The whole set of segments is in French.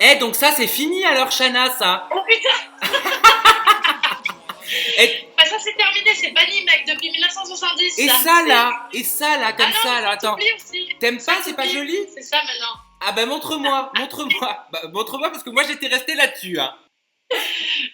Eh, donc ça, c'est fini alors, Chana, ça. Oh putain. Et, Bah ça c'est terminé, c'est banni mec, depuis 1970 et ça. ça, là, et ça, là, Ah comme non, ça, mais là, ça attends. t'oublie aussi. T'aimes Ça pas, c'est pas t'oublie. joli? C'est ça maintenant. Ah bah montre-moi, montre-moi. Bah, montre-moi parce que moi j'étais resté là-dessus. Hein.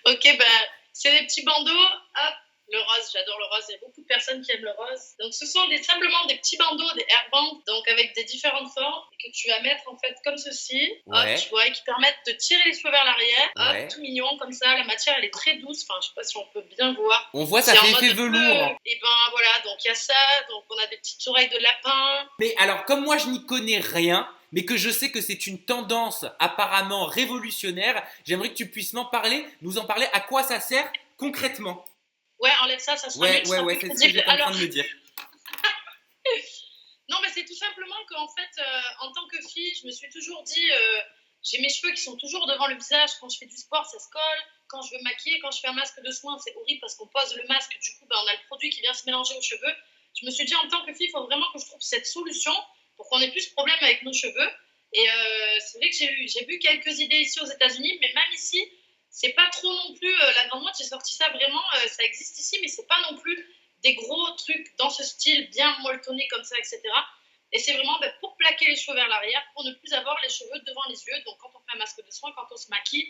Ok, bah c'est des petits bandeaux. Hop, le rose, j'adore le rose. Il y a beaucoup de personnes qui aiment le rose. Donc ce sont simplement des petits bandeaux, des airbands, donc avec des différentes formes que tu vas mettre en fait comme ceci. Hop, Ouais. tu vois, et qui permettent de tirer les cheveux vers l'arrière. Ouais. Hop, tout mignon comme ça. La matière elle est très douce. Enfin, je sais pas si on peut bien voir. On voit, ça C'est fait en mode effet velours. Et ben voilà, donc il y a ça. Donc on a des petites oreilles de lapin. Mais alors, comme moi je n'y connais rien, mais que je sais que c'est une tendance apparemment révolutionnaire, j'aimerais que tu puisses nous en parler, à quoi ça sert concrètement. Ouais, enlève ça, ça sera mieux, tu seras plus C'est ce que crédible. j'étais en train Alors, de me dire. non, mais c'est tout simplement qu'en fait, en tant que fille, je me suis toujours dit, j'ai mes cheveux qui sont toujours devant le visage. Quand je fais du sport, ça se colle. Quand je veux maquiller, quand je fais un masque de soins, c'est horrible parce qu'on pose le masque. Du coup, ben, on a le produit qui vient se mélanger aux cheveux. Je me suis dit, en tant que fille, il faut vraiment que je trouve cette solution pour qu'on ait plus de problème avec nos cheveux. Et c'est vrai que j'ai vu quelques idées ici aux États-Unis, mais même ici, c'est pas trop non plus la grande mode. J'ai sorti ça vraiment, ça existe ici, mais c'est pas non plus des gros trucs dans ce style bien molletonné comme ça, etc. Et c'est vraiment pour plaquer les cheveux vers l'arrière, pour ne plus avoir les cheveux devant les yeux. Donc quand on fait un masque de soins, quand on se maquille,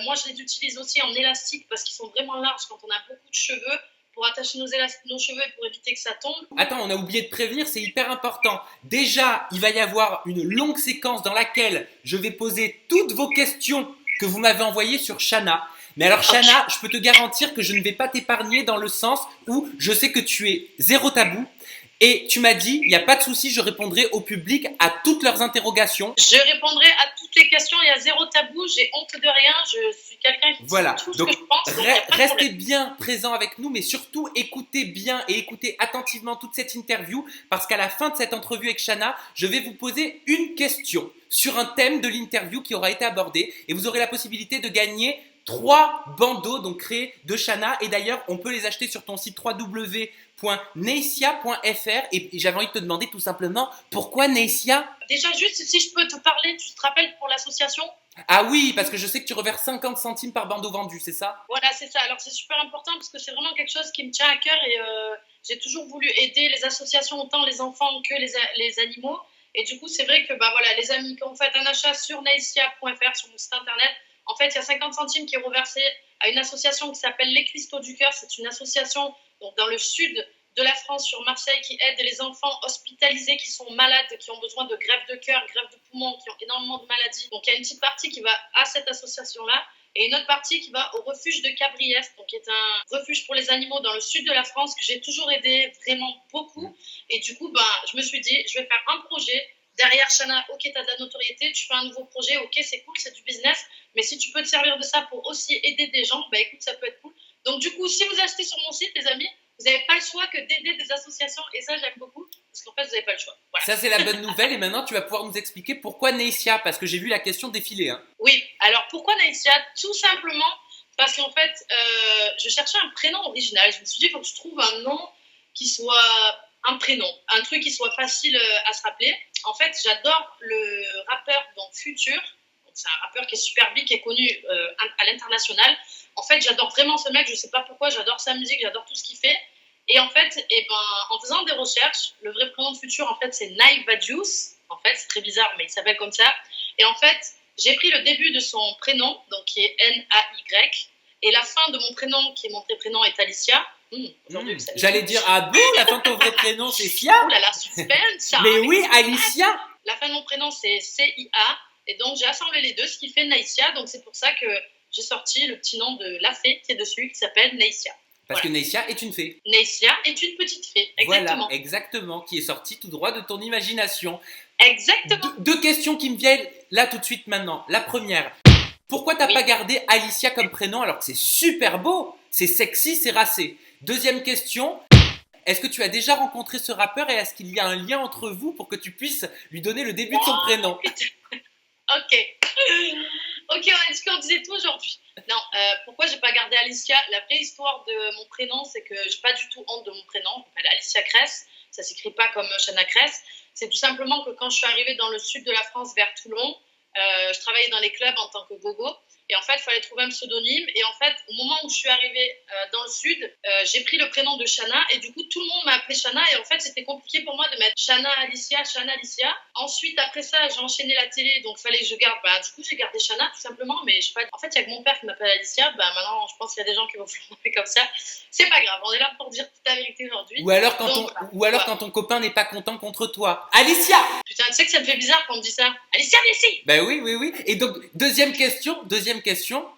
moi je les utilise aussi en élastique parce qu'ils sont vraiment larges quand on a beaucoup de cheveux, pour attacher nos cheveux et pour éviter que ça tombe. Attends, on a oublié de prévenir, c'est hyper important. Déjà, il va y avoir une longue séquence dans laquelle je vais poser toutes vos questions que vous m'avez envoyées sur Chana. Mais alors Chana, je peux te garantir que je ne vais pas t'épargner dans le sens où je sais que tu es zéro tabou. Et tu m'as dit, il n'y a pas de souci, je répondrai au public à toutes leurs interrogations. Je répondrai à toutes les questions, il y a zéro tabou, j'ai honte de rien, je suis quelqu'un qui Voilà, dit tout ce donc que je pense, donc il n'y a pas de restez problème. bien présents avec nous, mais surtout écoutez bien et écoutez attentivement toute cette interview, parce qu'à la fin de cette entrevue avec Chana, je vais vous poser une question sur un thème de l'interview qui aura été abordé, et vous aurez la possibilité de gagner 3 bandeaux donc créés de Chana, et d'ailleurs on peut les acheter sur ton site www.neisia.fr, et j'avais envie de te demander tout simplement pourquoi Neisia? Déjà juste si je peux te parler, tu te rappelles pour l'association? Ah oui, parce que je sais que tu reverses 50 centimes par bandeau vendu, c'est ça? Voilà, c'est ça. Alors c'est super important parce que c'est vraiment quelque chose qui me tient à cœur et j'ai toujours voulu aider les associations, autant les enfants que les animaux. Et du coup, c'est vrai que bah, voilà, les amis, quand vous faites un achat sur neisia.fr, sur mon site internet, en fait, il y a 50 centimes qui est reversé à une association qui s'appelle Les Cristaux du Cœur. C'est une association donc, dans le sud de la France, sur Marseille, qui aide les enfants hospitalisés qui sont malades, qui ont besoin de greffe de cœur, greffe de poumon, qui ont énormément de maladies. Donc il y a une petite partie qui va à cette association-là et une autre partie qui va au refuge de Cabriès, donc qui est un refuge pour les animaux dans le sud de la France que j'ai toujours aidé vraiment beaucoup. Et du coup, ben, je me suis dit, je vais faire un projet. Derrière Chana, ok, tu as de la notoriété, tu fais un nouveau projet, ok, c'est cool, c'est du business, mais si tu peux te servir de ça pour aussi aider des gens, bah écoute, ça peut être cool. Donc du coup, si vous achetez sur mon site, les amis, vous n'avez pas le choix que d'aider des associations, et ça, j'aime beaucoup, parce qu'en fait, vous n'avez pas le choix. Voilà. Ça, c'est la bonne nouvelle. Et maintenant, tu vas pouvoir nous expliquer pourquoi Neisia, parce que j'ai vu la question défiler. Hein. Oui, alors pourquoi Naïsia? Tout simplement parce qu'en fait, je cherchais un prénom original. Je me suis dit, il faut que je trouve un nom qui soit un prénom, un truc qui soit facile à se rappeler. En fait, j'adore le rappeur donc Future. C'est un rappeur qui est super big, qui est connu à l'international. En fait, j'adore vraiment ce mec. Je ne sais pas pourquoi, j'adore sa musique, j'adore tout ce qu'il fait. Et en fait, en faisant des recherches, le vrai prénom de Future, en fait, c'est Naïf Vadius. En fait, c'est très bizarre, mais il s'appelle comme ça. Et en fait, j'ai pris le début de son prénom, donc qui est N-A-Y, et la fin de mon prénom, qui est mon vrai prénom, est Alicia. J'allais dire, ah bon, la fin de ton vrai prénom, c'est Sia? Ouh là là, suspense. Mais oui, Alicia. La fin de mon prénom, c'est C-I-A, et donc j'ai assemblé les deux, ce qui fait Naïsia, donc c'est pour ça que j'ai sorti le petit nom de la fée qui est dessus, qui s'appelle Naïsia. Parce que Neisia est une fée. Neïsia est une petite fée, exactement. Voilà, exactement, qui est sortie tout droit de ton imagination. Exactement. Deux questions qui me viennent là tout de suite maintenant. La première, pourquoi t'as pas gardé Alicia comme prénom alors que c'est super beau, c'est sexy, c'est racé? Deuxième question, est-ce que tu as déjà rencontré ce rappeur et est-ce qu'il y a un lien entre vous pour que tu puisses lui donner le début de son prénom? Ok. Ok, on a dit qu'on disait tout aujourd'hui. Non, pourquoi j'ai pas gardé Alicia? La vraie histoire de mon prénom, c'est que j'ai pas du tout honte de mon prénom. Je m'appelle Alicia Cress. Ça s'écrit pas comme Chana Cress. C'est tout simplement que quand je suis arrivée dans le sud de la France, vers Toulon, Je travaillais dans les clubs en tant que gogo. Et en fait, il fallait trouver un pseudonyme. Et en fait, au moment où je suis arrivée dans le sud, j'ai pris le prénom de Shana. Et du coup, tout le monde m'a appelée Shana. Et en fait, c'était compliqué pour moi de mettre Shana Alicia, Shana Alicia. Ensuite, après ça, j'ai enchaîné la télé. Donc, il fallait que je garde. Bah, du coup, j'ai gardé Shana, tout simplement. Mais je pas... En fait, il y a que mon père qui m'appelle Alicia. Bah, maintenant, je pense qu'il y a des gens qui vont flipper comme ça. C'est pas grave. On est là pour dire toute la vérité aujourd'hui. Ou alors quand ton copain n'est pas content contre toi. Alicia! Putain, tu sais que ça me fait bizarre quand on me dit ça. Alicia, viens ici! Ben oui. Et donc, deuxième question,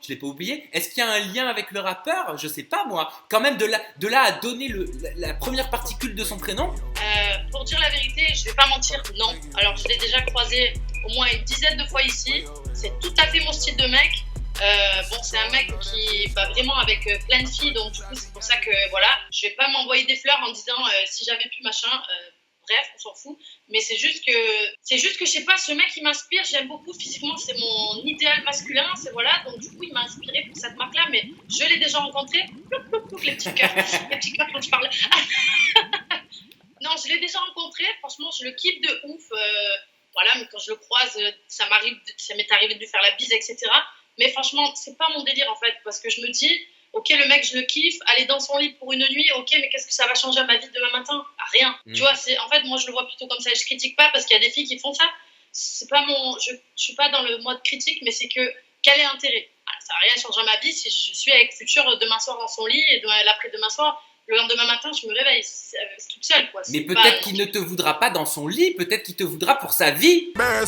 je l'ai pas oublié. Est-ce qu'il y a un lien avec le rappeur? Je sais pas moi. Quand même, de là à donner la première particule de son prénom. Pour dire la vérité, je vais pas mentir, non. Alors, je l'ai déjà croisé au moins une dizaine de fois ici. C'est tout à fait mon style de mec. Bon, c'est un mec qui va vraiment avec plein de filles, donc du coup, c'est pour ça que voilà, je vais pas m'envoyer des fleurs en disant si j'avais pu machin. Bref, on s'en fout. Mais c'est juste que je sais pas, ce mec il m'inspire, j'aime beaucoup physiquement, c'est mon idéal masculin, c'est voilà, donc du coup il m'a inspiré pour cette marque-là, mais je l'ai déjà rencontré. Les petits cœurs quand je parle. Non, je l'ai déjà rencontré, franchement, je le kiffe de ouf. Voilà, mais quand je le croise, ça m'est arrivé de lui faire la bise, etc. Mais franchement, c'est pas mon délire en fait, parce que je me dis, ok, le mec, je le kiffe, aller dans son lit pour une nuit, ok, mais qu'est-ce que ça va changer à ma vie demain matin? Ah, rien. Tu vois, en fait, moi, je le vois plutôt comme ça. Je critique pas parce qu'il y a des filles qui font ça. C'est pas je suis pas dans le mode critique, mais c'est que quel est l'intérêt? Ça va rien changer à ma vie si je suis avec Futur demain soir dans son lit et l'après-demain soir. Le lendemain matin, je me réveille toute seule, quoi. Mais peut-être qu'il ne te voudra pas dans son lit, peut-être qu'il te voudra pour sa vie. Non,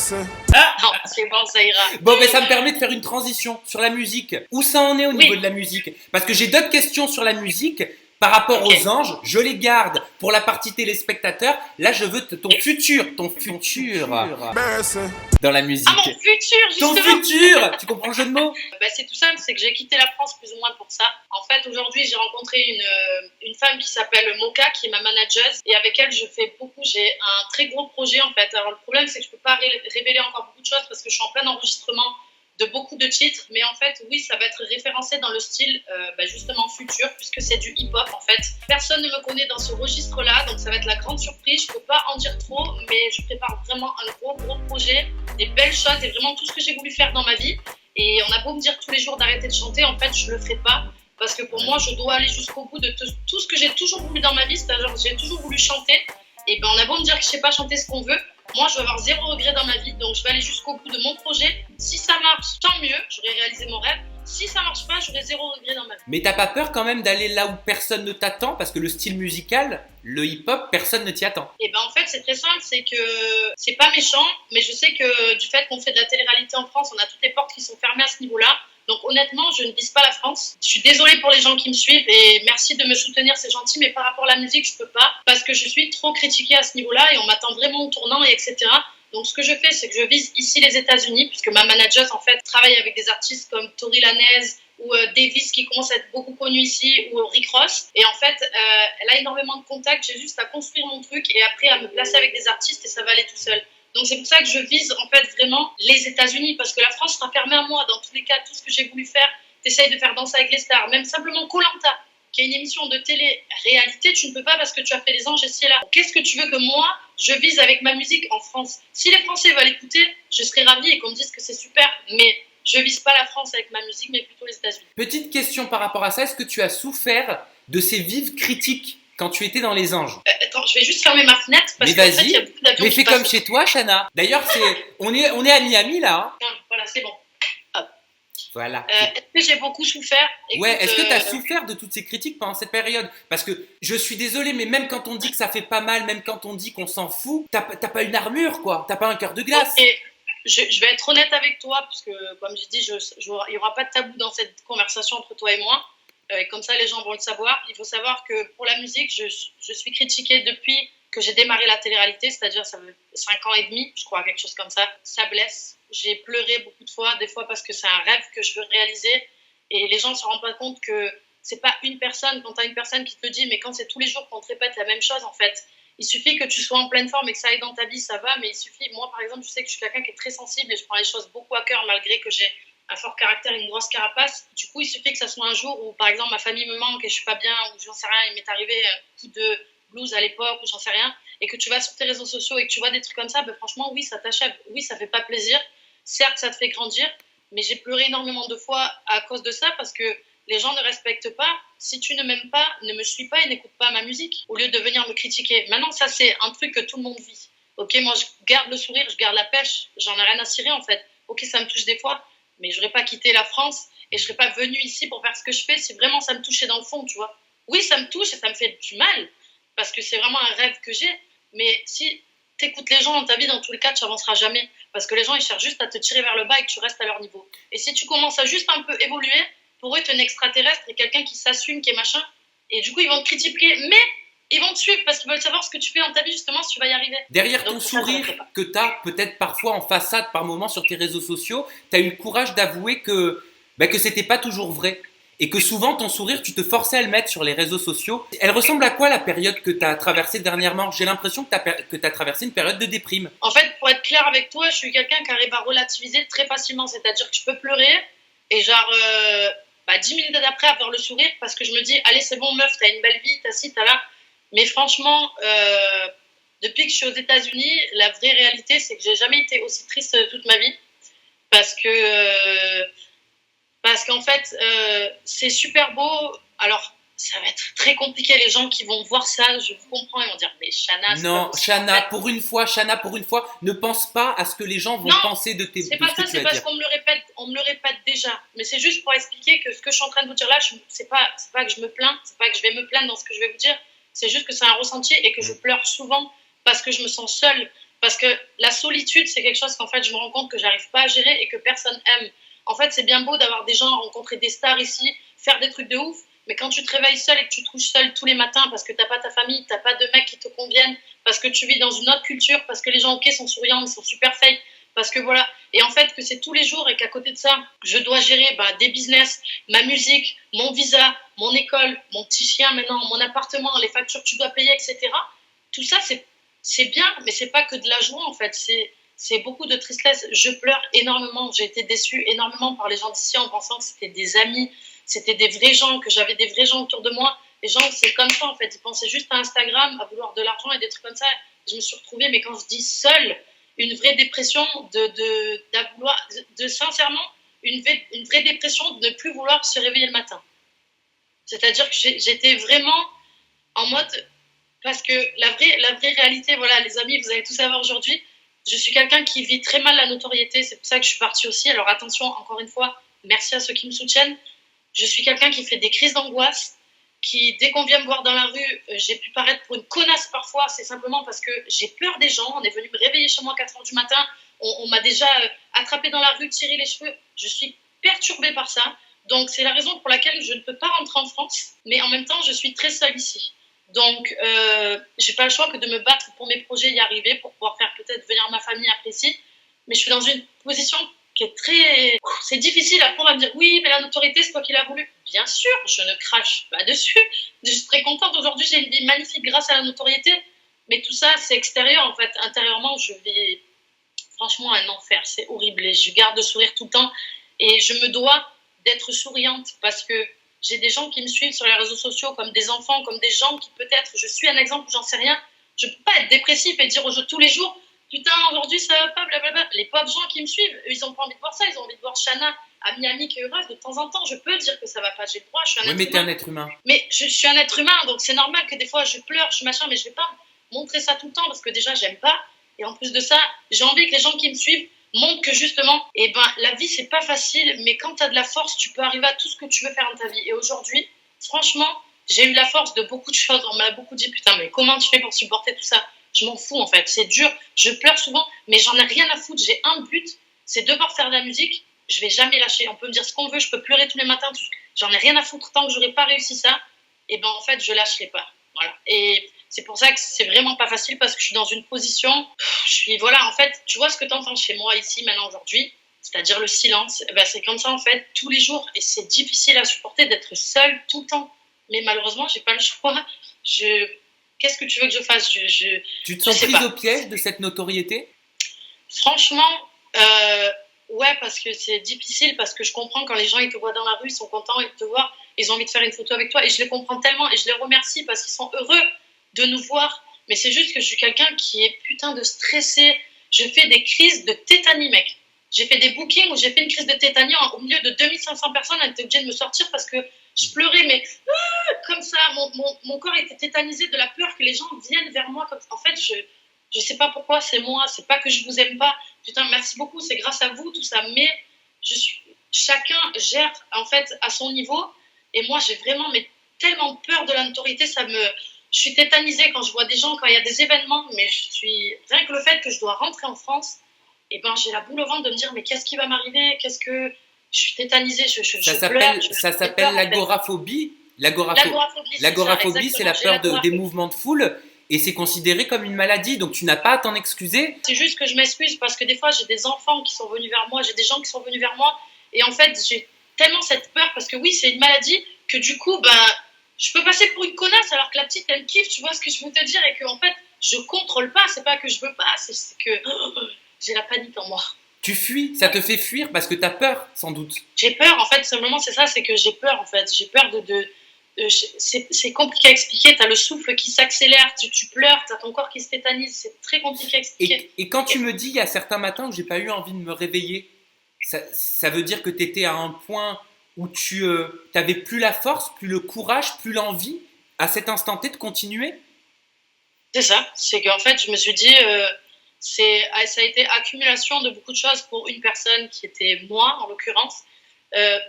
c'est bon, ça ira. Bon, mais ça me permet de faire une transition sur la musique. Où ça en est au niveau de la musique? Parce que j'ai d'autres questions sur la musique. Par rapport aux anges, je les garde pour la partie téléspectateur. Là, je veux ton futur dans la musique. Ah, mon futur, justement. Ton futur. Tu comprends le jeu de mots? C'est tout simple, c'est que j'ai quitté la France plus ou moins pour ça. En fait, aujourd'hui, j'ai rencontré une femme qui s'appelle Moka, qui est ma manageuse, et avec elle, je fais beaucoup. J'ai un très gros projet, en fait. Alors, le problème, c'est que je peux pas révéler encore beaucoup de choses parce que je suis en plein enregistrement de beaucoup de titres, mais en fait, oui, ça va être référencé dans le style justement futur, puisque c'est du hip-hop en fait. Personne ne me connaît dans ce registre-là, donc ça va être la grande surprise. Je peux pas en dire trop, mais je prépare vraiment un gros projet, des belles choses et vraiment tout ce que j'ai voulu faire dans ma vie. Et on a beau me dire tous les jours d'arrêter de chanter, en fait, je le ferai pas. Parce que pour moi, je dois aller jusqu'au bout de tout ce que j'ai toujours voulu dans ma vie, c'est-à-dire j'ai toujours voulu chanter. Et on a beau me dire que je sais pas chanter ce qu'on veut, moi je vais avoir zéro regret dans ma vie, donc je vais aller jusqu'au bout de mon projet. Si ça marche, tant mieux, j'aurai réalisé mon rêve. Si ça marche pas, j'aurai zéro regret dans ma vie. Mais t'as pas peur quand même d'aller là où personne ne t'attend? Parce que le style musical, le hip-hop, personne ne t'y attend. Et en fait, c'est très simple, c'est que c'est pas méchant, mais je sais que du fait qu'on fait de la télé-réalité en France, on a toutes les portes qui sont fermées à ce niveau-là. Donc honnêtement, je ne vise pas la France. Je suis désolée pour les gens qui me suivent et merci de me soutenir, c'est gentil, mais par rapport à la musique, je peux pas parce que je suis trop critiquée à ce niveau-là et on m'attend vraiment au tournant et etc. Donc ce que je fais, c'est que je vise ici les États-Unis puisque ma manageuse en fait travaille avec des artistes comme Tory Lanez ou Davis qui commence à être beaucoup connu ici ou Rick Ross. Et en fait, elle a énormément de contacts. J'ai juste à construire mon truc et après à me placer avec des artistes et ça va aller tout seul. Donc c'est pour ça que je vise en fait vraiment les États-Unis parce que la France sera fermée à moi. Dans tous les cas, tout ce que j'ai voulu faire, t'essayes de faire Danser avec les stars, même simplement koh qui est une émission de télé-réalité, tu ne peux pas parce que tu as fait les anges ici et là. Qu'est-ce que tu veux que moi, je vise avec ma musique en France? Si les Français veulent écouter, je serai ravie et qu'on me dise que c'est super, mais je vise pas la France avec ma musique, mais plutôt les États-Unis. Petite question par rapport à ça, est-ce que tu as souffert de ces vives critiques quand tu étais dans les anges? Attends, je vais juste fermer ma fenêtre parce mais qu'en vas-y, fait, il y a beaucoup d'avions mais qui fais passent. comme chez toi, Shana. D'ailleurs, on est à Miami là. Hein. Voilà, c'est bon. Voilà. Est-ce que j'ai beaucoup souffert? Écoute, ouais, est-ce que tu as souffert de toutes ces critiques pendant cette période? Parce que je suis désolé, mais même quand on dit que ça fait pas mal, même quand on dit qu'on s'en fout, t'as pas une armure, quoi. T'as pas un cœur de glace. Et je vais être honnête avec toi, parce que, comme j'ai dit, il n'y aura pas de tabou dans cette conversation entre toi et moi. Et comme ça, les gens vont le savoir. Il faut savoir que pour la musique, je suis critiquée depuis que j'ai démarré la télé-réalité, c'est-à-dire ça fait 5 ans et demi, je crois, quelque chose comme ça. Ça blesse. J'ai pleuré beaucoup de fois, des fois parce que c'est un rêve que je veux réaliser. Et les gens ne se rendent pas compte que c'est pas une personne, quand tu as une personne qui te le dit, mais quand c'est tous les jours qu'on te répète la même chose, en fait. Il suffit que tu sois en pleine forme et que ça aille dans ta vie, ça va, mais il suffit. Moi, par exemple, je sais que je suis quelqu'un qui est très sensible et je prends les choses beaucoup à cœur, malgré que j'ai un fort caractère, une grosse carapace. Du coup, il suffit que ça soit un jour où, par exemple, ma famille me manque et je suis pas bien, ou j'en sais rien, il m'est arrivé un coup de blues à l'époque, ou j'en sais rien, et que tu vas sur tes réseaux sociaux et que tu vois des trucs comme ça, franchement, oui, ça t'achève. Oui, ça fait pas plaisir, Certes, ça te fait grandir, mais j'ai pleuré énormément de fois à cause de ça parce que les gens ne respectent pas. Si tu ne m'aimes pas, ne me suis pas et n'écoute pas ma musique au lieu de venir me critiquer. Maintenant, ça, c'est un truc que tout le monde vit. Ok, moi, je garde le sourire, je garde la pêche, j'en ai rien à cirer en fait. Ok, ça me touche des fois, mais je n'aurais pas quitté la France et je ne serais pas venue ici pour faire ce que je fais si vraiment ça me touchait dans le fond, tu vois. Oui, ça me touche et ça me fait du mal parce que c'est vraiment un rêve que j'ai, mais si tu écoutes les gens dans ta vie, dans tous les cas, tu n'avanceras jamais parce que les gens, ils cherchent juste à te tirer vers le bas et que tu restes à leur niveau. Et si tu commences à juste un peu évoluer, pour eux, tu es un extraterrestre et quelqu'un qui s'assume, qui est machin, et du coup, ils vont te critiquer, mais ils vont te suivre parce qu'ils veulent savoir ce que tu fais dans ta vie, justement, si tu vas y arriver. Derrière ton sourire que tu as peut-être parfois en façade par moment sur tes réseaux sociaux, tu as eu le courage d'avouer que c'était pas toujours vrai. Et que souvent ton sourire, tu te forçais à le mettre sur les réseaux sociaux. Elle ressemble à quoi la période que tu as traversée dernièrement? J'ai l'impression que tu as traversé une période de déprime. En fait, pour être clair avec toi, je suis quelqu'un qui arrive à relativiser très facilement. C'est-à-dire que je peux pleurer et genre 10 minutes après avoir le sourire parce que je me dis, allez, c'est bon, meuf, t'as une belle vie, t'as ci, t'as là. Mais franchement, depuis que je suis aux États-Unis, la vraie réalité, c'est que j'ai jamais été aussi triste toute ma vie. Parce qu'en fait, c'est super beau. Alors, ça va être très compliqué. Les gens qui vont voir ça, je vous comprends, ils vont dire, mais Chana, c'est non, pas Chana, pour une fois, ne pense pas à ce que les gens vont penser de tes c'est pas ça, c'est parce qu'on me le répète déjà. Mais c'est juste pour expliquer que ce que je suis en train de vous dire là, c'est pas que je me plains, c'est pas que je vais me plaindre dans ce que je vais vous dire. C'est juste que c'est un ressenti et que je pleure souvent parce que je me sens seule. Parce que la solitude, c'est quelque chose qu'en fait, je me rends compte que j'arrive pas à gérer et que personne aime. En fait, c'est bien beau d'avoir des gens, rencontrer des stars ici, faire des trucs de ouf, mais quand tu te réveilles seul et que tu te couches seul tous les matins parce que t'as pas ta famille, t'as pas de mecs qui te conviennent, parce que tu vis dans une autre culture, parce que les gens, ok, sont souriants, mais sont super fake, parce que voilà. Et en fait, que c'est tous les jours et qu'à côté de ça, je dois gérer des business, ma musique, mon visa, mon école, mon petit chien maintenant, mon appartement, les factures que tu dois payer, etc. Tout ça, c'est bien, mais c'est pas que de la joie en fait. C'est beaucoup de tristesse. Je pleure énormément. J'ai été déçue énormément par les gens d'ici en pensant que c'était des amis, c'était des vrais gens, que j'avais des vrais gens autour de moi. Les gens, c'est comme ça en fait. Ils pensaient juste à Instagram, à vouloir de l'argent et des trucs comme ça. Je me suis retrouvée, mais quand je dis seule, une vraie dépression de sincèrement, une vraie dépression de ne plus vouloir se réveiller le matin. C'est-à-dire que j'étais vraiment en mode, parce que la vraie réalité, voilà, les amis, vous allez tout savoir aujourd'hui, je suis quelqu'un qui vit très mal la notoriété, c'est pour ça que je suis partie aussi. Alors attention, encore une fois, merci à ceux qui me soutiennent. Je suis quelqu'un qui fait des crises d'angoisse, qui, dès qu'on vient me voir dans la rue, j'ai pu paraître pour une connasse parfois, c'est simplement parce que j'ai peur des gens. On est venu me réveiller chez moi à 4 h du matin, on m'a déjà attrapé dans la rue, tiré les cheveux. Je suis perturbée par ça. Donc c'est la raison pour laquelle je ne peux pas rentrer en France, mais en même temps, je suis très seule ici. Donc, j'ai pas le choix que de me battre pour mes projets, y arriver, pour pouvoir faire peut-être venir ma famille après ici. Mais je suis dans une position qui est très... C'est difficile. Après, on va me dire, oui, mais la notoriété, c'est toi qui l'as voulu. Bien sûr, je ne crache pas dessus. Je suis très contente. Aujourd'hui, j'ai une vie magnifique grâce à la notoriété. Mais tout ça, c'est extérieur, en fait. Intérieurement, je vis franchement un enfer. C'est horrible. Et je garde le sourire tout le temps. Et je me dois d'être souriante parce que j'ai des gens qui me suivent sur les réseaux sociaux, comme des enfants, comme des gens qui peut-être, je suis un exemple, j'en sais rien. Je ne peux pas être dépressif et dire aux autres tous les jours, putain, aujourd'hui ça va pas, blablabla. Les pauvres gens qui me suivent, eux, ils n'ont pas envie de voir ça, ils ont envie de voir Chana à Miami qui est heureuse. De temps en temps, je peux dire que ça va pas, j'ai le droit, je suis un être humain. Oui, mais t'es un être humain. Mais je suis un être humain, donc c'est normal que des fois je pleure, je suis machin, mais je vais pas montrer ça tout le temps parce que déjà, j'aime pas. Et en plus de ça, j'ai envie que les gens qui me suivent montrent que justement, la vie, c'est pas facile, mais quand tu as de la force, tu peux arriver à tout ce que tu veux faire dans ta vie. Et aujourd'hui, franchement, j'ai eu la force de beaucoup de choses. On m'a beaucoup dit, putain, mais comment tu fais pour supporter tout ça? Je m'en fous, en fait. C'est dur. Je pleure souvent, mais j'en ai rien à foutre. J'ai un but, c'est de devoir faire de la musique. Je vais jamais lâcher. On peut me dire ce qu'on veut. Je peux pleurer tous les matins. J'en ai rien à foutre. Tant que j'aurai pas réussi ça, en fait, je lâcherai pas. Voilà. Et c'est pour ça que c'est vraiment pas facile parce que je suis dans une position, en fait, tu vois ce que tu entends chez moi ici, maintenant, aujourd'hui, c'est-à-dire le silence, c'est comme ça, en fait, tous les jours, et c'est difficile à supporter d'être seule tout le temps. Mais malheureusement, j'ai pas le choix. Qu'est-ce que tu veux que je fasse? Tu te sens prise au piège de cette notoriété? Franchement, ouais, parce que c'est difficile, parce que je comprends quand les gens ils te voient dans la rue, ils sont contents, ils te voient, ils ont envie de faire une photo avec toi, et je les comprends tellement, et je les remercie parce qu'ils sont heureux de nous voir. Mais c'est juste que je suis quelqu'un qui est putain de stressé. Je fais des crises de tétanie, mec. j'ai fait des bookings où j'ai fait une crise de tétanie au milieu de 2500 personnes. Elle était obligée de me sortir parce que je pleurais, mais comme ça, mon corps était tétanisé de la peur que les gens viennent vers moi. En fait, je sais pas pourquoi, c'est moi, c'est pas que je vous aime pas. Putain, merci beaucoup, c'est grâce à vous, tout ça. Mais chacun gère en fait à son niveau. Et moi, j'ai vraiment tellement peur de la notoriété, je suis tétanisée quand je vois des gens, quand il y a des événements, mais rien que le fait que je dois rentrer en France, et ben j'ai la boule au ventre de me dire, mais qu'est-ce qui va m'arriver, je suis tétanisée, je pleure. Ça s'appelle l'agoraphobie. L'agoraphobie, c'est la peur des mouvements de foule et c'est considéré comme une maladie, donc tu n'as pas à t'en excuser. C'est juste que je m'excuse parce que des fois, j'ai des enfants qui sont venus vers moi, j'ai des gens qui sont venus vers moi, et en fait, j'ai tellement cette peur, parce que oui, c'est une maladie, que du coup, je peux passer pour une connasse alors que la petite, elle kiffe, tu vois ce que je veux te dire, et que en fait, je contrôle pas, c'est pas que je veux pas, c'est que j'ai la panique en moi. Tu fuis, ça te fait fuir parce que tu as peur, sans doute. J'ai peur, en fait, simplement, c'est ça, c'est que j'ai peur, en fait. J'ai peur c'est compliqué à expliquer, tu as le souffle qui s'accélère, tu pleures, tu as ton corps qui se tétanise, c'est très compliqué à expliquer. Et quand tu me dis, il y a certains matins où j'ai pas eu envie de me réveiller, ça veut dire que tu étais à un point où tu n'avais plus la force, plus le courage, plus l'envie, à cet instant T, de continuer? C'est ça, c'est qu'en fait, je me suis dit, ça a été accumulation de beaucoup de choses pour une personne qui était moi, en l'occurrence.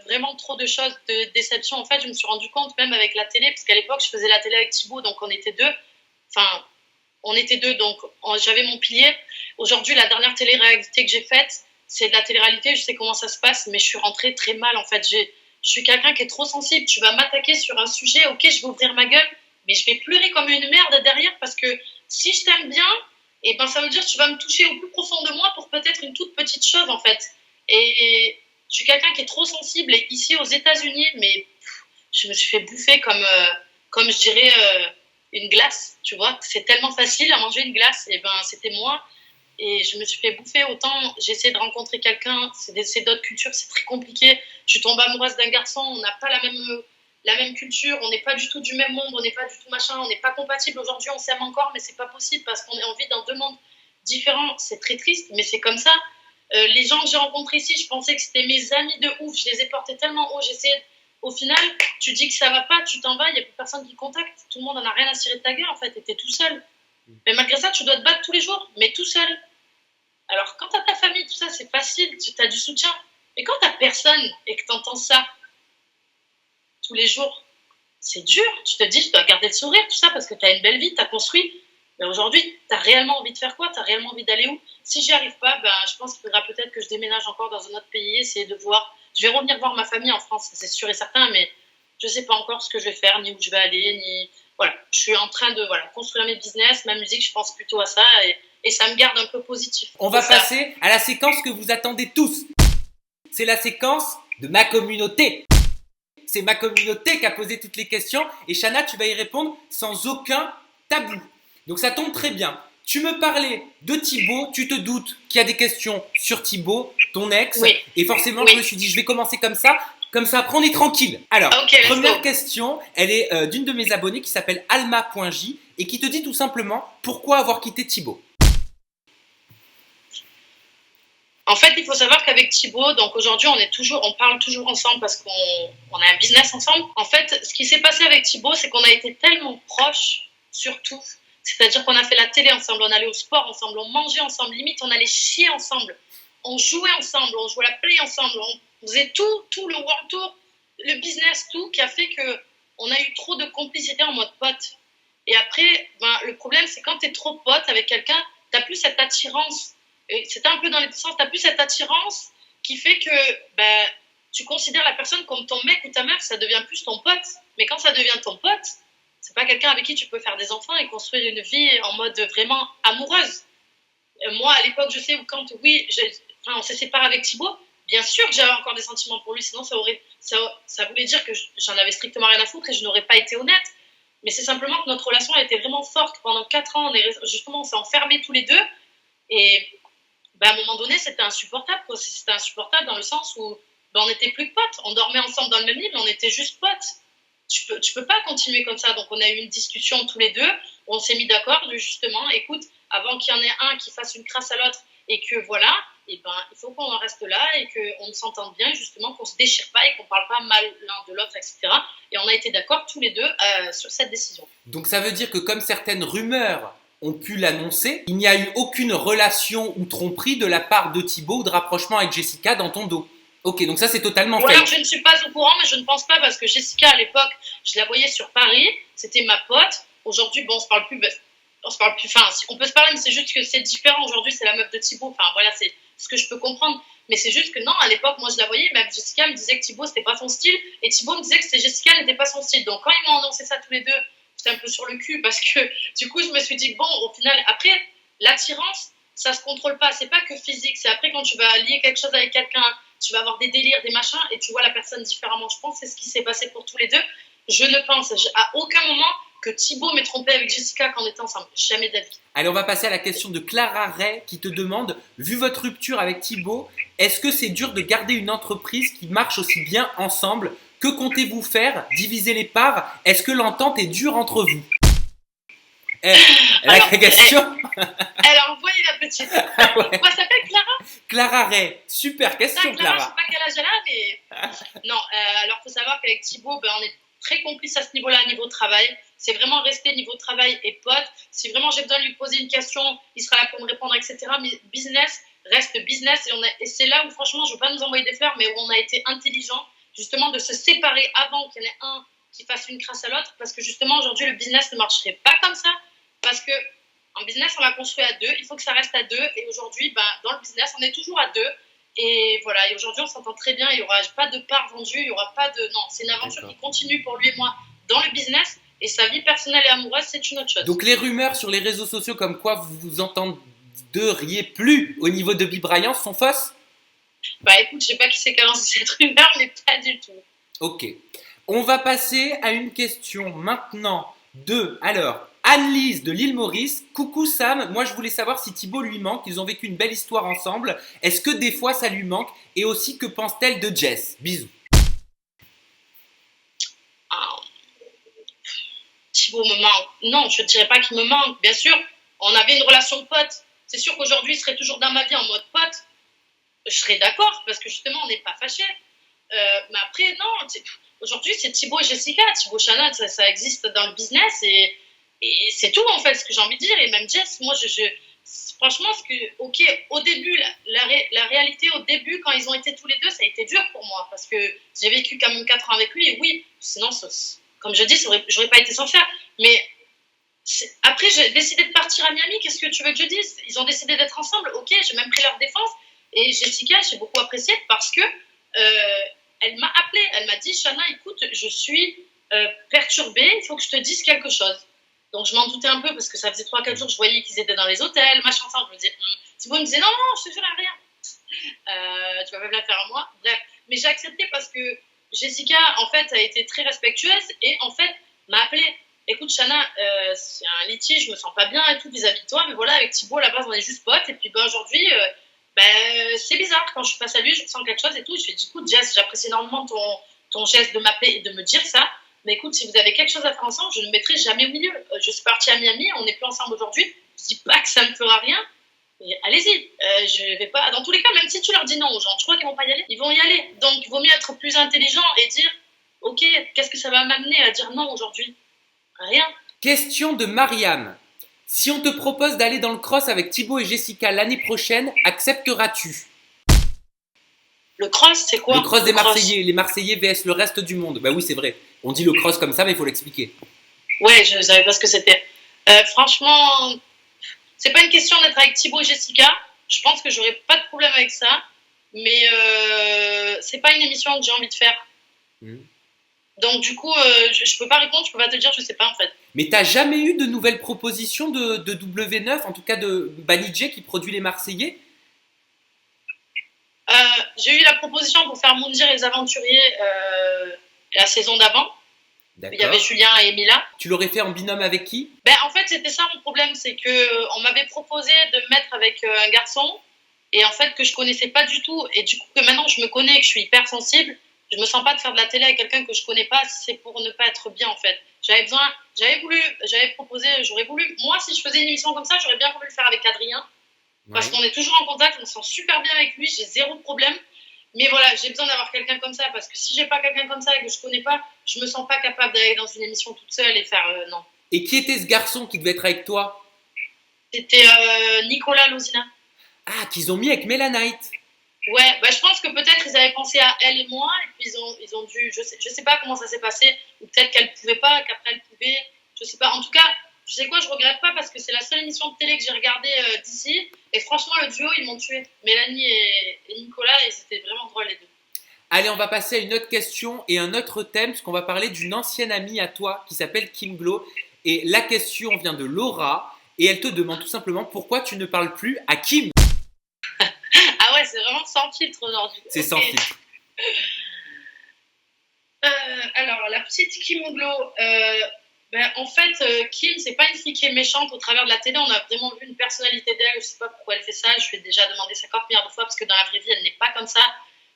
Vraiment trop de choses, de déception. En fait, je me suis rendu compte, même avec la télé, parce qu'à l'époque, je faisais la télé avec Thibaut, donc on était deux. Enfin, on était deux, donc j'avais mon pilier. Aujourd'hui, la dernière télé-réalité que j'ai faite, c'est de la télé-réalité, je sais comment ça se passe, mais je suis rentrée très mal, en fait. Je suis quelqu'un qui est trop sensible. Tu vas m'attaquer sur un sujet, ok, je vais ouvrir ma gueule, mais je vais pleurer comme une merde derrière, parce que si je t'aime bien, et ben ça veut dire que tu vas me toucher au plus profond de moi pour peut-être une toute petite chose, en fait. Et je suis quelqu'un qui est trop sensible, et ici aux États-Unis, mais je me suis fait bouffer comme je dirais une glace, tu vois. C'est tellement facile à manger une glace, et ben c'était moi. Et je me suis fait bouffer. Autant j'ai essayé de rencontrer quelqu'un, c'est d'autres cultures, c'est très compliqué. Tu tombes amoureuse d'un garçon, on n'a pas la même culture, on n'est pas du tout du même monde, on n'est pas du tout machin, on n'est pas compatible. Aujourd'hui, on s'aime encore, mais c'est pas possible parce qu'on vit dans deux mondes différents. C'est très triste, mais c'est comme ça. Les gens que j'ai rencontrés ici, je pensais que c'était mes amis de ouf, je les ai portés tellement haut, j'essayais. Au final, tu dis que ça va pas, tu t'en vas, il n'y a plus personne qui contacte, tout le monde en a rien à cirer de ta gueule en fait, et t'es tout seul. Mais malgré ça, tu dois te battre tous les jours, mais tout seul. Alors quand t'as ta famille, tout ça, c'est facile, tu as du soutien. Mais quand t'as personne et que t'entends ça tous les jours, c'est dur. Tu te dis, je dois garder le sourire, tout ça, parce que t'as une belle vie, t'as construit. Mais aujourd'hui, t'as réellement envie de faire quoi? T'as réellement envie d'aller où? Si j'y arrive pas, je pense qu'il faudra peut-être que je déménage encore dans un autre pays, essayer de voir. Je vais revenir voir ma famille en France, c'est sûr et certain, mais je sais pas encore ce que je vais faire, ni où je vais aller, ni voilà. Je suis en train de construire mes business, ma musique, je pense plutôt à ça, et ça me garde un peu positif. On va passer à la séquence que vous attendez tous. C'est la séquence de ma communauté. C'est ma communauté qui a posé toutes les questions et Chana, tu vas y répondre sans aucun tabou. Donc ça tombe très bien. Tu me parlais de Thibaut, tu te doutes qu'il y a des questions sur Thibaut, ton ex, oui. Et forcément je me suis dit je vais commencer comme ça après on est tranquille. Alors, première question, elle est d'une de mes abonnées qui s'appelle alma.j et qui te dit tout simplement pourquoi avoir quitté Thibaut. En fait, il faut savoir qu'avec Thibaut, donc aujourd'hui, on parle toujours ensemble parce qu'on a un business ensemble. En fait, ce qui s'est passé avec Thibaut, c'est qu'on a été tellement proches, surtout. C'est-à-dire qu'on a fait la télé ensemble, on allait au sport ensemble, on mangeait ensemble, limite on allait chier ensemble, on jouait ensemble, on jouait à la play ensemble, on faisait tout le world tour, le business, tout, qui a fait qu'on a eu trop de complicité en mode pote. Et après, le problème, c'est quand tu es trop pote avec quelqu'un, tu n'as plus cette attirance. Et c'était un peu dans les deux sens, tu n'as plus cette attirance qui fait que tu considères la personne comme ton mec ou ta meuf, ça devient plus ton pote. Mais quand ça devient ton pote, c'est pas quelqu'un avec qui tu peux faire des enfants et construire une vie en mode vraiment amoureuse. Moi, à l'époque, je sais quand, on s'est séparés avec Thibaut, bien sûr que j'avais encore des sentiments pour lui, sinon ça voulait dire que j'en avais strictement rien à foutre et je n'aurais pas été honnête. Mais c'est simplement que notre relation a été vraiment forte. Pendant 4 ans, on s'est enfermés tous les deux. Et à un moment donné, c'était insupportable. C'était insupportable dans le sens où on n'était plus que potes. On dormait ensemble dans le même lit, mais on était juste potes. Tu peux pas continuer comme ça. Donc, on a eu une discussion tous les deux. On s'est mis d'accord, justement. Écoute, avant qu'il y en ait un qui fasse une crasse à l'autre et que voilà, et ben, il faut qu'on en reste là et qu'on s'entende bien, justement, qu'on se déchire pas et qu'on parle pas mal l'un de l'autre, etc. Et on a été d'accord tous les deux sur cette décision. Donc ça veut dire que comme certaines rumeurs ont pu l'annoncer, il n'y a eu aucune relation ou tromperie de la part de Thibaut ou de rapprochement avec Jessica dans ton dos. Ok, donc ça c'est totalement Ou alors fake. je ne suis pas au courant, mais je ne pense pas parce que Jessica à l'époque, je la voyais sur Paris, c'était ma pote. Aujourd'hui, bon, on se parle plus, enfin, on peut se parler, mais c'est juste que c'est différent. Aujourd'hui, c'est la meuf de Thibaut. Enfin, voilà, c'est ce que je peux comprendre. Mais c'est juste que non, à l'époque, moi je la voyais, même Jessica me disait que Thibaut c'était pas son style, et Thibaut me disait que Jessica n'était pas son style. Donc quand ils m'ont annoncé ça tous les deux, j'étais un peu sur le cul parce que du coup, je me suis dit, bon, au final, après, l'attirance, ça se contrôle pas. C'est pas que physique, c'est après quand tu vas lier quelque chose avec quelqu'un, tu vas avoir des délires, des machins, et tu vois la personne différemment. Je pense que c'est ce qui s'est passé pour tous les deux. Je ne pense à aucun moment que Thibaut m'ait trompé avec Jessica quand on était ensemble. Jamais de la vie. Allez, on va passer à la question de Clara Ray qui te demande, vu votre rupture avec Thibaut, est-ce que c'est dur de garder une entreprise qui marche aussi bien ensemble? Que comptez-vous faire? Diviser les parts? Est-ce que l'entente est dure entre vous? La question. Elle a envoyé la petite. Ouais. Quoi, ça s'appelle Clara? Clara Ray, super question Clara, je sais Clara. pas quel âge elle a, mais non. Alors faut savoir qu'avec Thibaut, ben, on est très complices à ce niveau-là, niveau travail. C'est vraiment rester niveau travail et pote. Si vraiment j'ai besoin de lui poser une question, il sera là pour me répondre, etc. Mais business reste business, et c'est là où franchement, je veux pas nous envoyer des fleurs, mais où on a été intelligent justement de se séparer avant qu'il y en ait un qui fasse une crasse à l'autre, parce que justement aujourd'hui le business ne marcherait pas comme ça, parce que en business on l'a construit à deux, il faut que ça reste à deux, et aujourd'hui ben, dans le business on est toujours à deux, et voilà, et aujourd'hui on s'entend très bien, il n'y aura pas de part vendue, il n'y aura pas de... Non, c'est une aventure qui continue pour lui et moi dans le business, et sa vie personnelle et amoureuse c'est une autre chose. Donc les rumeurs sur les réseaux sociaux comme quoi vous vous entendriez plus au niveau de Bibrayance sont fausses? Bah écoute, je sais pas qui c'est qui a lancé cette rumeur, mais pas du tout. Ok. On va passer à une question maintenant de, alors, Anne-Lise de l'île Maurice. Coucou Sam, moi je voulais savoir si Thibaut lui manque, ils ont vécu une belle histoire ensemble. Est-ce que des fois ça lui manque? Et aussi, que pense-t-elle de Jess? Bisous. Ah, Thibaut me manque. Non, je ne dirais pas qu'il me manque. Bien sûr, on avait une relation de pote. C'est sûr qu'aujourd'hui, il serait toujours dans ma vie en mode pote. Je serais d'accord, parce que justement, on n'est pas fâchés. Mais après, non. Aujourd'hui, c'est Thibaut et Jessica. Thibaut Chana, ça existe dans le business. Et c'est tout, en fait, ce que j'ai envie de dire. Et même Jess, moi, franchement, ok, au début, la réalité, au début, quand ils ont été tous les deux, ça a été dur pour moi. Parce que j'ai vécu quand même 4 ans avec lui. Et oui, sinon, comme je dis, j'aurais pas été sans faire. Mais après, j'ai décidé de partir à Miami. Qu'est-ce que tu veux que je dise? Ils ont décidé d'être ensemble. Ok, j'ai même pris leur défense. Et Jessica, j'ai beaucoup apprécié parce que elle m'a appelée. Elle m'a dit, Chana, écoute, je suis perturbée. Il faut que je te dise quelque chose. Donc, je m'en doutais un peu parce que ça faisait 3-4 jours que je voyais qu'ils étaient dans les hôtels, machin, ça. Je me disais, Thibaut me disait, non, non, je te jure à rien. Tu vas pas me la faire à moi. Bref. Mais j'ai accepté parce que Jessica, en fait, a été très respectueuse et en fait, m'a appelée. Écoute, Chana, c'est un litige, je me sens pas bien et tout vis-à-vis de toi, mais voilà, avec Thibaut, à la base, on est juste potes. Et puis, ben, aujourd'hui, c'est bizarre. Quand je suis face à lui, je ressens quelque chose et tout. Je lui ai dit, écoute, Jess, j'apprécie énormément ton geste de m'appeler et de me dire ça. Mais écoute, si vous avez quelque chose à faire ensemble, je ne me mettrai jamais au milieu. Je suis partie à Miami, on n'est plus ensemble aujourd'hui. Je dis pas que ça ne fera rien. Mais allez-y, je vais pas. Dans tous les cas, même si tu leur dis non aux gens, tu crois qu'ils vont pas y aller? Ils vont y aller. Donc, il vaut mieux être plus intelligent et dire, ok, qu'est-ce que ça va m'amener à dire non aujourd'hui? Rien. Question de Mariam. Si on te propose d'aller dans le cross avec Thibaut et Jessica l'année prochaine, accepteras-tu? Le cross, c'est quoi? Le cross des Marseillais, les Marseillais vs le reste du monde. Bah oui, c'est vrai. On dit le cross comme ça, mais il faut l'expliquer. Ouais, je savais pas ce que c'était. Franchement, c'est pas une question d'être avec Thibaut et Jessica. Je pense que j'aurais pas de problème avec ça. Mais c'est pas une émission que j'ai envie de faire. Donc du coup, je peux pas répondre, je peux pas te dire, je sais pas en fait. Mais t'as jamais eu de nouvelles propositions de W9, en tout cas de Banijé qui produit les Marseillais? J'ai eu la proposition pour faire Moundir et les Aventuriers la saison d'avant. Il y avait Julien et Emilia. Tu l'aurais fait en binôme avec qui? En fait, c'était ça mon problème, c'est que on m'avait proposé de me mettre avec un garçon, et en fait que je connaissais pas du tout, et du coup que maintenant je me connais, que je suis hyper sensible, je me sens pas de faire de la télé avec quelqu'un que je connais pas, si c'est pour ne pas être bien en fait. J'avais proposé, j'aurais voulu, moi si je faisais une émission comme ça, j'aurais bien voulu le faire avec Adrien, Parce Ouais. qu'on est toujours en contact, on se sent super bien avec lui, j'ai zéro problème. Mais voilà, j'ai besoin d'avoir quelqu'un comme ça parce que si j'ai pas quelqu'un comme ça et que je connais pas, je me sens pas capable d'aller dans une émission toute seule et faire non. Et qui était ce garçon qui devait être avec toi? C'était Nicolas Lozina. Ah, qu'ils ont mis avec Mélanite. Ouais, bah, je pense que peut-être ils avaient pensé à elle et moi et puis ils ont dû, je sais pas comment ça s'est passé ou peut-être qu'elle pouvait pas, qu'après elle pouvait, je sais pas. En tout cas, tu sais quoi, je regrette pas parce que c'est la seule émission de télé que j'ai regardée d'ici et franchement le duo ils m'ont tué. Mélanie et Nicolas, ils étaient vraiment drôles les deux. Allez, on va passer à une autre question et un autre thème, parce qu'on va parler d'une ancienne amie à toi qui s'appelle Kim Glow. Et la question vient de Laura et elle te demande tout simplement pourquoi tu ne parles plus à Kim. Ah ouais, c'est vraiment sans filtre aujourd'hui. C'est Ok. sans filtre. Alors, la petite Kim Oglo, ben, en fait, Kim, c'est pas une fille qui est méchante au travers de la télé. On a vraiment vu une personnalité d'elle. Je sais pas pourquoi elle fait ça. Je lui ai déjà demandé 50 milliards de fois parce que dans la vraie vie, elle n'est pas comme ça.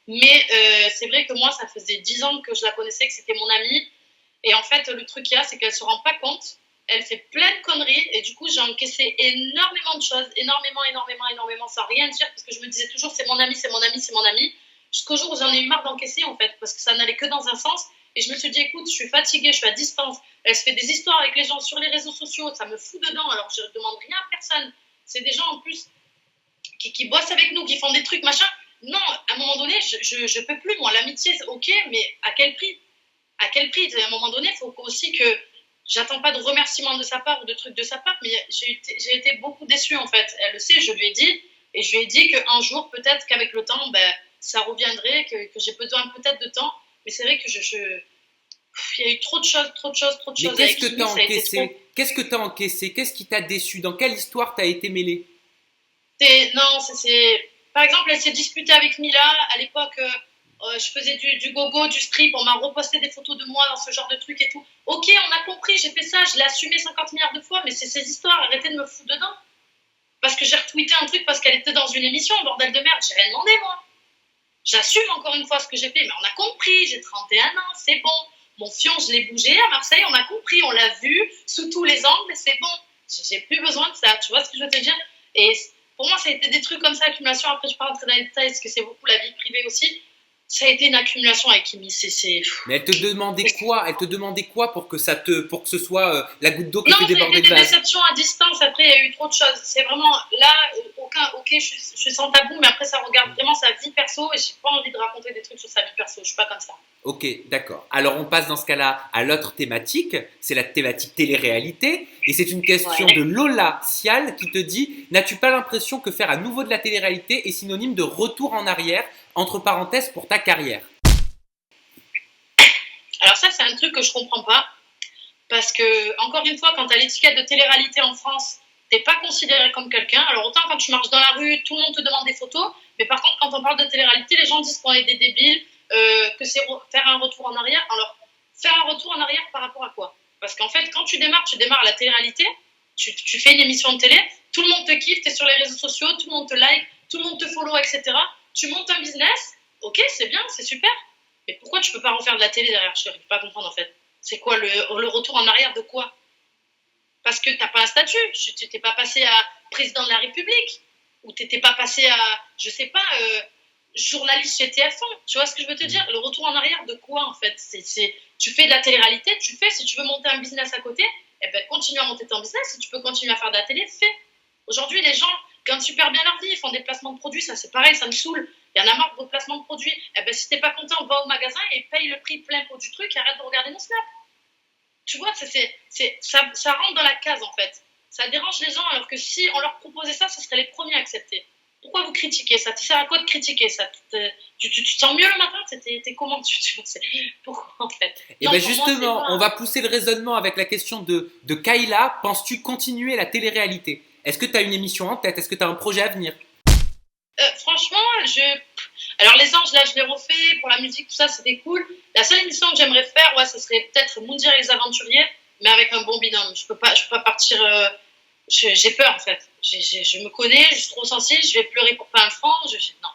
Mais c'est vrai que moi, ça faisait 10 ans que je la connaissais, que c'était mon amie. Et en fait, le truc qu'il y a, c'est qu'elle se rend pas compte. Elle fait plein de conneries. Et du coup, j'ai encaissé énormément de choses. Énormément, énormément, énormément, sans rien dire. Parce que je me disais toujours, c'est mon ami, c'est mon ami, c'est mon ami. Jusqu'au jour où j'en ai eu marre d'encaisser, en fait. Parce que ça n'allait que dans un sens. Et je me suis dit, écoute, je suis fatiguée, je suis à distance. Elle se fait des histoires avec les gens sur les réseaux sociaux. Ça me fout dedans. Alors, je ne demande rien à personne. C'est des gens, en plus, qui bossent avec nous, qui font des trucs, machin. Non, à un moment donné, je peux plus. Moi, l'amitié, c'est ok, mais à quel prix? À quel prix? À un moment donné, il faut aussi que j'attends pas de remerciements de sa part ou de trucs de sa part, mais j'ai été beaucoup déçue en fait. Elle le sait, je lui ai dit, et je lui ai dit qu'un jour, peut-être qu'avec le temps, ben, ça reviendrait, que j'ai besoin peut-être de temps, mais c'est vrai que il y a eu trop de choses, trop de choses, trop de Mais choses qu'est-ce avec que tu as Kimi, ça a été trop. encaissé? Qu'est-ce que tu as encaissé? Qu'est-ce qui t'a déçu? Dans quelle histoire tu as été mêlé? Non, par exemple, elle s'est disputée avec Mila. À l'époque, je faisais du gogo, du strip. On m'a reposté des photos de moi dans ce genre de truc et tout. Ok, on a compris, j'ai fait ça, je l'ai assumé 50 milliards de fois, mais c'est ces histoires, arrêtez de me foutre dedans. Parce que j'ai retweeté un truc parce qu'elle était dans une émission, bordel de merde, j'ai rien demandé moi. J'assume encore une fois ce que j'ai fait, mais on a compris, j'ai 31 ans, c'est bon. Mon fion, je l'ai bougé à Marseille, on a compris, on l'a vu sous tous les angles, c'est bon. J'ai plus besoin de ça, tu vois ce que je veux te dire? Et pour moi, ça a été des trucs comme ça, accumulation. Après, je ne peux pas rentrer dans les détails parce que c'est beaucoup la vie privée aussi. Ça a été une accumulation avec Kimi. Mais elle te demandait quoi? Elle te demandait quoi pour que pour que ce soit la goutte d'eau qui Non, fait ça a déborder été le des vase? déceptions à distance. Après, il y a eu trop de choses. C'est vraiment là, ok, je suis sans tabou, mais après, ça regarde vraiment sa vie perso et j'ai pas envie de raconter des trucs sur sa vie perso. Je suis pas comme ça. Ok, d'accord. Alors on passe dans ce cas-là à l'autre thématique, c'est la thématique télé-réalité, et c'est une question Ouais. de Lola Sial qui te dit: n'as-tu pas l'impression que faire à nouveau de la télé-réalité est synonyme de retour en arrière, entre parenthèses, pour ta carrière? Alors ça, c'est un truc que je comprends pas. Parce que, encore une fois, quand tu as l'étiquette de télé-réalité en France, t'es pas considéré comme quelqu'un. Alors autant quand tu marches dans la rue, tout le monde te demande des photos, mais par contre, quand on parle de télé-réalité, les gens disent qu'on est des débiles, que c'est faire un retour en arrière. Alors, faire un retour en arrière par rapport à quoi? Parce qu'en fait, quand tu démarres la télé-réalité, tu fais une émission de télé, tout le monde te kiffe, tu es sur les réseaux sociaux, tout le monde te like, tout le monde te follow, etc. Tu montes un business, ok, c'est bien, c'est super, mais pourquoi tu peux pas refaire de la télé derrière? Je n'arrive pas à comprendre en fait. C'est quoi le retour en arrière de quoi? Parce que tu n'as pas un statut. Tu t'es pas passé à président de la République. Ou tu n'étais pas passé à, je sais pas, journaliste chez TF1. Tu vois ce que je veux te dire? Le retour en arrière de quoi en fait? Tu fais de la télé-réalité, tu fais. Si tu veux monter un business à côté, eh ben, continue à monter ton business. Si tu peux continuer à faire de la télé, fais. Aujourd'hui, les gens gagnent super bien leur vie. Ils font des placements de produits. Ça, c'est pareil, ça me saoule. Il y en a marre de vos placements de produits. Eh ben, si t'es pas content, va au magasin et paye le prix plein pot du truc et arrête de regarder mon snap. Tu vois, ça rentre dans la case en fait. Ça dérange les gens alors que si on leur proposait ça, ce seraient les premiers à accepter. Pourquoi vous critiquez ça? Tu sert à quoi de critiquer ça? Tu te sens mieux le matin? T'es comment? Pourquoi en fait? Et Non, bien pour moi, c'est justement, on pas. va pousser le raisonnement avec la question de Kayla. Penses-tu continuer la télé-réalité? Est-ce que tu as une émission en tête? Est-ce que tu as un projet à venir? Franchement, alors les anges, là, je l'ai refait pour la musique, tout ça, c'était cool. La seule émission que j'aimerais faire, ouais, ce serait peut-être Moundir et les Aventuriers, mais avec un bon binôme. Je peux pas partir. J'ai peur en fait. Je me connais, je suis trop sensible, je vais pleurer pour pas un franc. Non.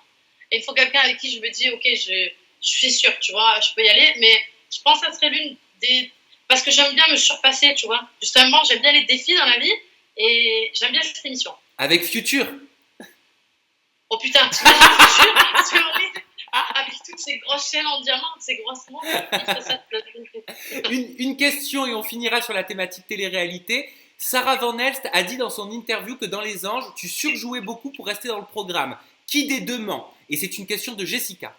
Et il faut quelqu'un avec qui je me dis, ok, je suis sûre, tu vois, je peux y aller, mais je pense que ça serait l'une des. Parce que j'aime bien me surpasser, tu vois. Justement, j'aime bien les défis dans la vie et j'aime bien cette émission. Avec Future? Oh putain, t'imagines, c'est horrible. Avec toutes ces grosses chaînes en diamant, ces grosses montres, Une question et on finira sur la thématique télé-réalité. Sarah Van Elst a dit dans son interview que dans Les Anges, tu surjouais beaucoup pour rester dans le programme. Qui des deux ment? Et c'est une question de Jessica.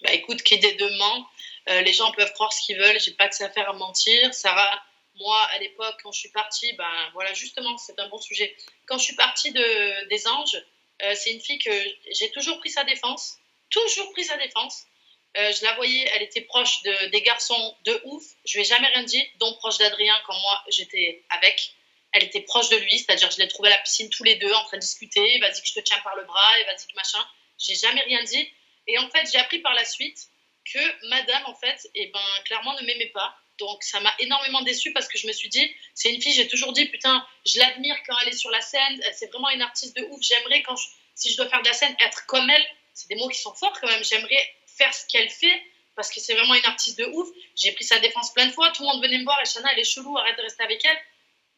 Bah écoute, qui des deux ment, les gens peuvent croire ce qu'ils veulent, j'ai pas que ça à faire à mentir. Sarah, moi à l'époque, quand je suis partie, ben voilà, justement, c'est un bon sujet. Quand je suis partie des Anges, c'est une fille que j'ai toujours pris sa défense, toujours pris sa défense. Je la voyais, elle était proche des garçons de ouf. Je lui ai jamais rien dit, dont proche d'Adrien quand moi j'étais avec. Elle était proche de lui, c'est-à-dire je l'ai trouvée à la piscine tous les deux en train de discuter. Vas-y que je te tiens par le bras et vas-y que machin. J'ai jamais rien dit. Et en fait, j'ai appris par la suite que Madame, en fait, clairement ne m'aimait pas. Donc ça m'a énormément déçue parce que je me suis dit, c'est une fille, j'ai toujours dit, putain, je l'admire quand elle est sur la scène. C'est vraiment une artiste de ouf. J'aimerais si je dois faire de la scène, être comme elle. C'est des mots qui sont forts quand même. J'aimerais faire ce qu'elle fait parce que c'est vraiment une artiste de ouf. J'ai pris sa défense plein de fois. Tout le monde venait me voir et Chana, elle est chelou, arrête de rester avec elle.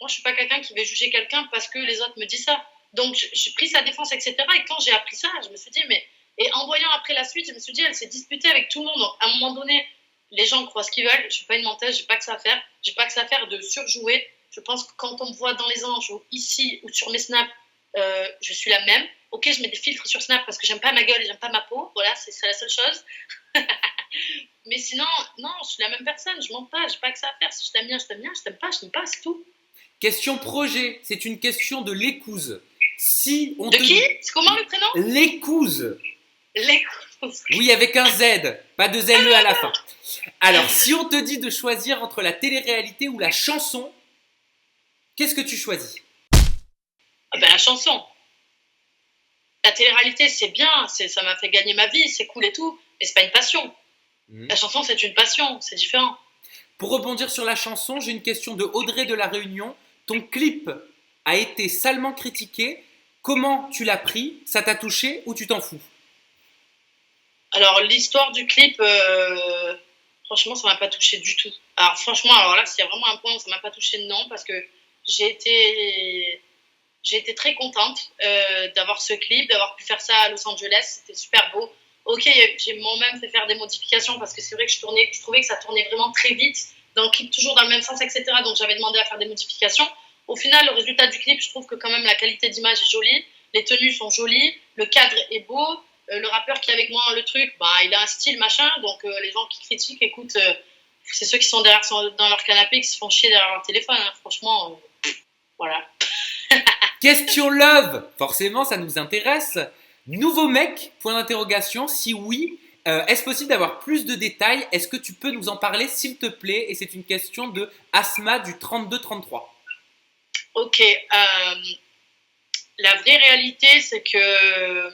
Moi, je suis pas quelqu'un qui va juger quelqu'un parce que les autres me disent ça. Donc, j'ai pris sa défense, etc. Et quand j'ai appris ça, je me suis dit, mais. Et en voyant après la suite, je me suis dit, elle s'est disputée avec tout le monde. Donc, à un moment donné, les gens croient ce qu'ils veulent. Je suis pas une menteuse, j'ai pas que ça à faire. J'ai pas que ça à faire de surjouer. Je pense que quand on me voit dans Les Anges ou ici ou sur mes snaps, je suis la même. Ok, je mets des filtres sur Snap parce que j'aime pas ma gueule et j'aime pas ma peau. Voilà, c'est la seule chose. Mais sinon, non, je suis la même personne. Je mens pas, j'ai pas que ça à faire. Si je t'aime bien, je t'aime bien. Je t'aime pas, je t'aime pas, c'est tout. Question projet, c'est une question de l'écouse. Si on de qui? C'est comment le prénom? L'écouse. L'écouse. Oui, avec un Z, pas de ZE à la fin. Alors, si on te dit de choisir entre la télé-réalité ou la chanson, qu'est-ce que tu choisis? Ah ben la chanson. La télé-réalité, c'est bien, ça m'a fait gagner ma vie, c'est cool et tout, mais c'est pas une passion. La chanson, c'est une passion, c'est différent. Pour rebondir sur la chanson, j'ai une question de Audrey de La Réunion. Ton clip a été salement critiqué. Comment tu l'as pris? Ça t'a touché ou tu t'en fous? Alors, l'histoire du clip, franchement, ça m'a pas touché du tout. Alors, franchement, alors là, s'il y a vraiment un point où ça m'a pas touché, non, parce que j'ai été très contente d'avoir ce clip, d'avoir pu faire ça à Los Angeles. C'était super beau. Ok, j'ai moi-même fait faire des modifications parce que c'est vrai que je trouvais que ça tournait vraiment très vite dans le clip, toujours dans le même sens, etc. Donc j'avais demandé à faire des modifications. Au final, le résultat du clip, je trouve que quand même la qualité d'image est jolie, les tenues sont jolies, le cadre est beau, le rappeur qui est avec moi dans le truc, il a un style machin. Donc les gens qui critiquent, écoute, c'est ceux qui sont dans leur canapé qui se font chier derrière leur téléphone. Hein. Franchement, voilà. Question love, forcément ça nous intéresse. Nouveau mec, point d'interrogation, si oui, est-ce possible d'avoir plus de détails? Est-ce que tu peux nous en parler s'il te plaît? Et c'est une question de Asma du 3233. Ok, la vraie réalité c'est que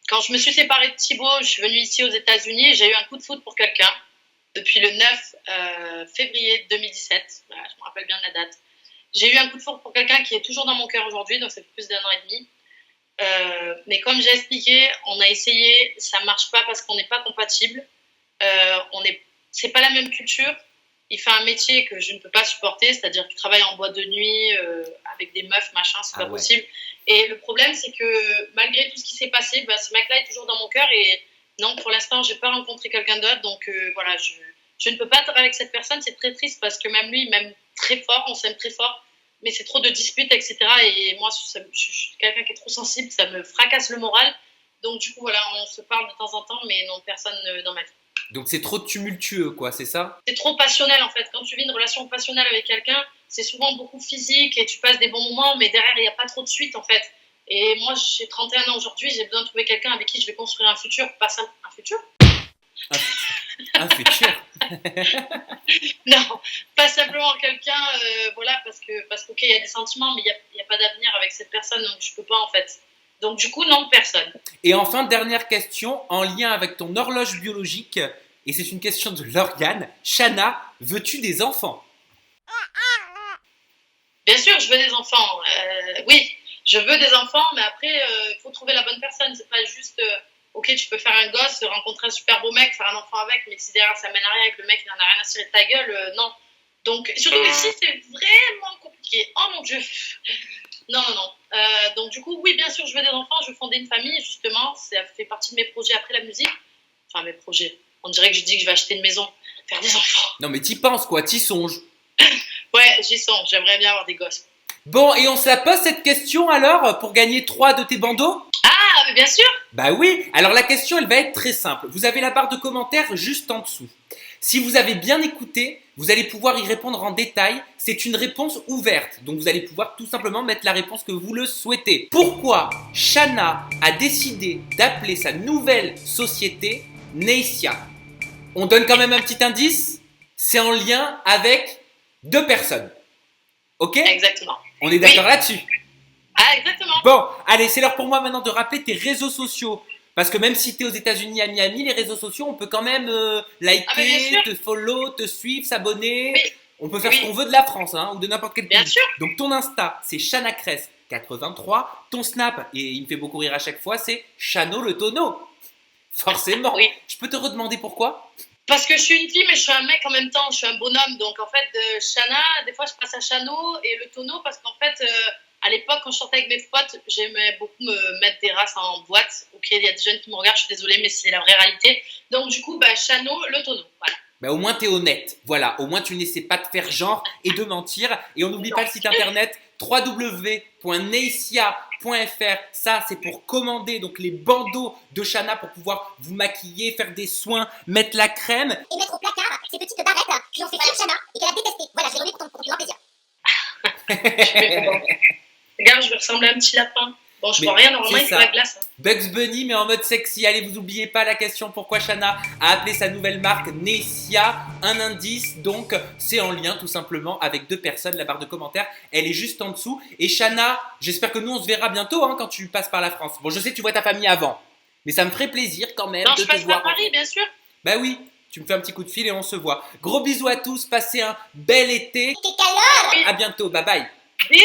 quand je me suis séparée de Thibaut, je suis venue ici aux États-Unis et j'ai eu un coup de foudre pour quelqu'un depuis le 9 février 2017, voilà, je me rappelle bien de la date. J'ai eu un coup de foudre pour quelqu'un qui est toujours dans mon cœur aujourd'hui, donc ça fait plus d'1 an et demi. Mais comme j'ai expliqué, on a essayé, ça marche pas parce qu'on n'est pas compatible. C'est pas la même culture. Il fait un métier que je ne peux pas supporter, c'est-à-dire qu'il travaille en boîte de nuit avec des meufs, machin, c'est pas possible. Et le problème, c'est que malgré tout ce qui s'est passé, ce mec-là est toujours dans mon cœur et non, pour l'instant, j'ai pas rencontré quelqu'un d'autre, donc voilà, je ne peux pas être avec cette personne. C'est très triste parce que même lui, il m'aime très fort, on s'aime très fort. Mais c'est trop de disputes, etc. Et moi, je suis quelqu'un qui est trop sensible, ça me fracasse le moral. Donc, du coup, voilà, on se parle de temps en temps, mais non, personne dans ma vie. Donc, c'est trop tumultueux, quoi, c'est ça? C'est trop passionnel, en fait. Quand tu vis une relation passionnelle avec quelqu'un, c'est souvent beaucoup physique et tu passes des bons moments, mais derrière, il n'y a pas trop de suite, en fait. Et moi, j'ai 31 ans aujourd'hui, j'ai besoin de trouver quelqu'un avec qui je vais construire un futur. Pas ça, un futur? Un futur. Non, pas simplement quelqu'un, voilà, parce qu'ok, il y a des sentiments, mais il n'y a pas d'avenir avec cette personne, donc je peux pas en fait. Donc du coup, non, personne. Et enfin, dernière question, en lien avec ton horloge biologique, et c'est une question de Lauriane. Chana, veux-tu des enfants? Bien sûr, je veux des enfants. Oui, je veux des enfants, mais après, il faut trouver la bonne personne. C'est pas juste... ok, tu peux faire un gosse, rencontrer un super beau mec, faire un enfant avec, mais si derrière ça mène à rien avec le mec, il n'en a rien à cirer de ta gueule, non. Donc, surtout que si c'est vraiment compliqué, oh mon Dieu, Non, non, non. Donc du coup, oui, bien sûr, je veux des enfants, je veux fonder une famille, justement. Ça fait partie de mes projets après la musique. Enfin, mes projets. On dirait que je dis que je vais acheter une maison, faire des enfants. Non mais t'y penses quoi, t'y songes. Ouais, j'y sens, j'aimerais bien avoir des gosses. Bon, et on se la pose cette question alors pour gagner 3 de tes bandeaux? Ah, mais bien sûr. Bah oui, alors la question elle va être très simple. Vous avez la barre de commentaires juste en dessous. Si vous avez bien écouté, vous allez pouvoir y répondre en détail. C'est une réponse ouverte, donc vous allez pouvoir tout simplement mettre la réponse que vous le souhaitez. Pourquoi Shana a décidé d'appeler sa nouvelle société Neissia? On donne quand même un petit indice, c'est en lien avec 2 personnes. Ok? Exactement. On est d'accord Oui. là-dessus? Ah, exactement. Bon, allez, c'est l'heure pour moi maintenant de rappeler tes réseaux sociaux. Parce que même si tu es aux États-Unis, à Miami, les réseaux sociaux, on peut quand même Ah, mais bien liker, sûr. te follow, te suivre, s'abonner. Oui. On peut faire Oui. ce qu'on veut de la France hein, ou de n'importe quel pays. Bien sûr. Donc ton Insta, c'est chanacres83. Ton Snap, et il me fait beaucoup rire à chaque fois, c'est Chano le tonneau. Forcément. Oui. Je peux te redemander pourquoi? Parce que je suis une fille, mais je suis un mec en même temps, je suis un bonhomme. Donc en fait, de Shana, des fois je passe à Chano et le tonneau, parce qu'en fait, à l'époque, quand je sortais avec mes potes, j'aimais beaucoup me mettre des races en boîte. Ok, il y a des jeunes qui me regardent, je suis désolée, mais c'est la vraie réalité. Donc du coup, Chano, le tonneau. Voilà. Bah, au moins tu es honnête. Voilà, au moins tu n'essaies pas de faire genre et de mentir. Et on n'oublie pas le site internet www.neissia.fr. Ça, c'est pour commander donc les bandeaux de Shana pour pouvoir vous maquiller, faire des soins, mettre la crème. Et mettre au placard ces petites barrettes qui ont fait sur Shana et qu'elle a détestées. Voilà, je l'ai remis pour ton plus grand plaisir. Regarde, je vais ressembler à un petit lapin. Bon, je Mais vois rien, normalement, c'est il faut ça. la glace. Bugs Bunny, mais en mode sexy. Allez, vous n'oubliez pas la question pourquoi Shana a appelé sa nouvelle marque Neissia. Un indice, donc, c'est en lien tout simplement avec 2 personnes. La barre de commentaires, elle est juste en dessous. Et Shana, j'espère que nous, on se verra bientôt hein, quand tu passes par la France. Bon, je sais que tu vois ta famille avant, mais ça me ferait plaisir quand même Non, de je te passe voir. par Paris, bien sûr. Bah oui, tu me fais un petit coup de fil et on se voit. Gros bisous à tous, passez un bel été. Quelle caleur! À bientôt, bye bye. Bisous.